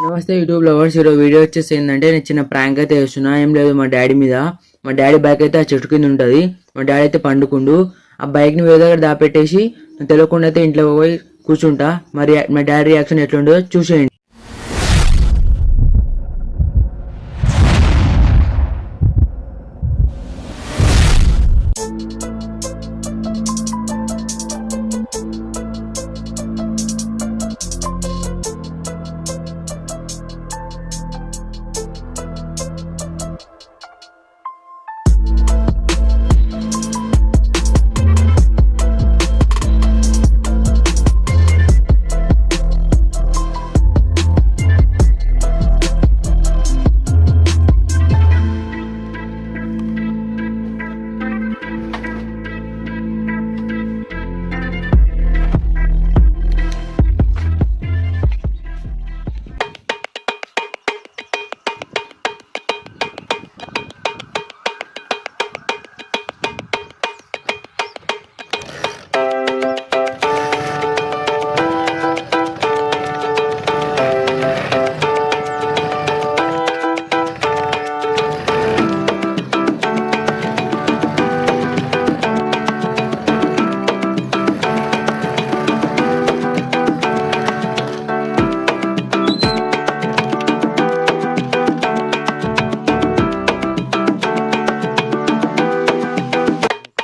నమస్తే YouTube lovers. ఈరోజు video వచ్చేసి ఏంటంటే నేను చిన్న ప్రాంక్ అయితే వేస్తున్నా. ఏం లేదు, మా డాడీ మీద. మా డాడీ బైక్ అయితే ఆ చెట్టు కింద ఉంటుంది. మా డాడీ అయితే పండుకుండు. ఆ బైక్ని వేరే దగ్గర దాపెట్టేసి తెలియకుండా అయితే ఇంట్లో పోయి కూర్చుంటా. మరి మా డాడీ రియాక్షన్ ఎట్లుంటుందో చూసేయండి.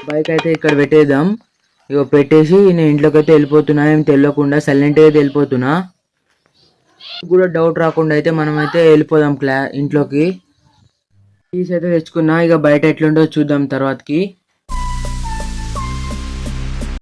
బైక్ అయితే ఇక్కడ పెట్టేద్దాం. ఇక పెట్టేసి నేను ఇంట్లోకి అయితే వెళ్ళిపోతున్నా. ఏం తెలియకుండా సైలెంట్గా అయితే వెళ్ళిపోతున్నా. కూడా డౌట్ రాకుండా అయితే మనం అయితే వెళ్ళిపోదాం ఇంట్లోకి. కీస్ అయితే తెచ్చుకున్నా. ఇక బయట ఎట్లుండో చూద్దాం తర్వాతకి.